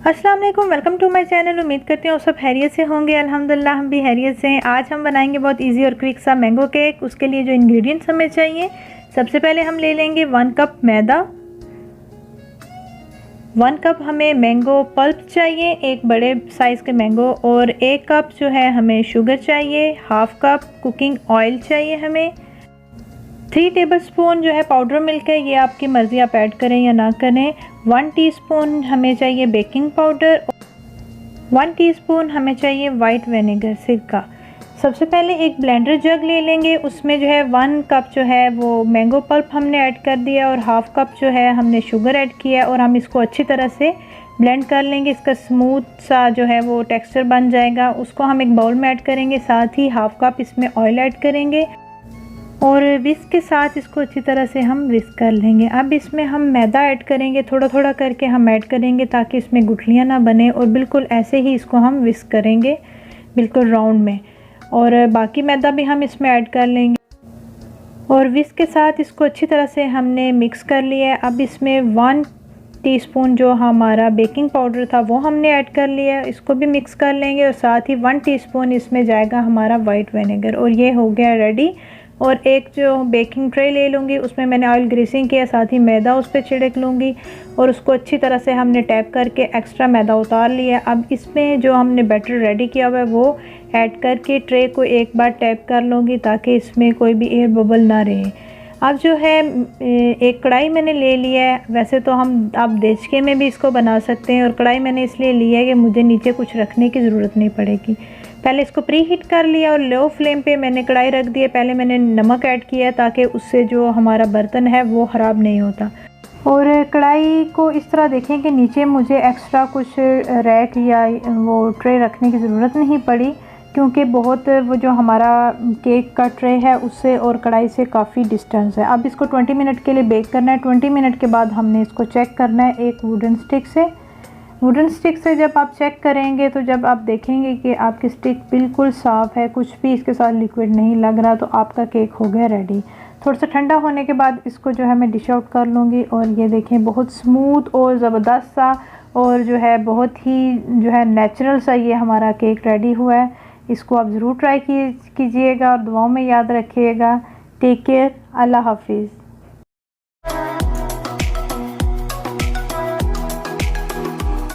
अस्सलाम वालेकुम, welcome to my channel. उम्मीद करती हूँ सब खैरियत से होंगे। अल्हम्दुलिल्लाह हम भी खैरियत से हैं। आज हम बनाएंगे बहुत इजी और क्विक सा मैंगो केक। उसके लिए जो इंग्रेडिएंट्स हमें चाहिए, सबसे पहले हम ले लेंगे 1 कप मैदा, 1 कप हमें मैंगो पल्प चाहिए, एक बड़े साइज़ के मैंगो, और 1 कप जो है हमें शुगर चाहिए, हाफ कप कुकिंग ऑयल चाहिए हमें, 3 टेबलस्पून जो है पाउडर मिल्क है, ये आपकी मर्ज़ी, आप ऐड करें या ना करें। 1 टीस्पून हमें चाहिए बेकिंग पाउडर, 1 टीस्पून हमें चाहिए वाइट विनेगर सिरका। सबसे पहले एक ब्लेंडर जग ले लेंगे, उसमें जो है 1 कप जो है वो मैंगो पल्प हमने ऐड कर दिया और हाफ कप जो है हमने शुगर ऐड किया, और हम इसको अच्छी तरह से ब्लेंड कर लेंगे। इसका स्मूथ सा जो है वो टेक्सचर बन जाएगा। उसको हम एक बाउल में ऐड करेंगे, साथ ही हाफ कप इसमें ऑयल ऐड करेंगे और विस्क के साथ इसको अच्छी तरह से हम विस्क कर लेंगे। अब इसमें हम मैदा ऐड करेंगे, थोड़ा थोड़ा करके हम ऐड करेंगे ताकि इसमें गुठलियाँ ना बने, और बिल्कुल ऐसे ही इसको हम विस्क करेंगे बिल्कुल राउंड में, और बाकी मैदा भी हम इसमें ऐड कर लेंगे और विस्क के साथ इसको अच्छी तरह से हमने मिक्स कर लिया है। अब इसमें 1 टीस्पून जो हमारा बेकिंग पाउडर था वो हमने ऐड कर लिया है, इसको भी मिक्स कर लेंगे, और साथ ही 1 टीस्पून इसमें जाएगा हमारा वाइट विनेगर, और ये हो गया रेडी। और एक जो बेकिंग ट्रे ले लूँगी, उसमें मैंने ऑयल ग्रीसिंग किया, साथ ही मैदा उस पर छिड़क लूँगी और उसको अच्छी तरह से हमने टैप करके एक्स्ट्रा मैदा उतार लिया। अब इसमें जो हमने बैटर रेडी किया हुआ है वो ऐड करके ट्रे को एक बार टैप कर लूँगी ताकि इसमें कोई भी एयर बबल ना रहे। अब जो है एक कढ़ाई मैंने ले लिया है, वैसे तो हम आप देचके में भी इसको बना सकते हैं, और कढ़ाई मैंने इसलिए लिया है कि मुझे नीचे कुछ रखने की ज़रूरत नहीं पड़ेगी। पहले इसको प्री हीट कर लिया और लो फ्लेम पे मैंने कढ़ाई रख दी है। पहले मैंने नमक ऐड किया ताकि उससे जो हमारा बर्तन है वो ख़राब नहीं होता। और कढ़ाई को इस तरह देखें कि नीचे मुझे एक्स्ट्रा कुछ रैक या वो ट्रे रखने की ज़रूरत नहीं पड़ी, क्योंकि बहुत वो जो हमारा केक का ट्रे है उससे और कढ़ाई से काफ़ी डिस्टेंस है। अब इसको 20 मिनट के लिए बेक करना है। 20 मिनट के बाद हमने इसको चेक करना है एक वुडन स्टिक से। वुडन स्टिक से जब आप चेक करेंगे तो जब आप देखेंगे कि आपकी स्टिक बिल्कुल साफ़ है, कुछ भी इसके साथ लिक्विड नहीं लग रहा, तो आपका केक हो गया रेडी। थोड़ा सा ठंडा होने के बाद इसको जो है मैं डिश आउट कर लूँगी, और ये देखें बहुत स्मूथ और ज़बरदस्त सा, और जो है बहुत ही जो है नेचुरल सा ये हमारा केक रेडी हुआ है। इसको आप ज़रूर ट्राई कीजिएगा और दुआओं में याद रखिएगा। टेक केयर, अल्लाह हाफिज़।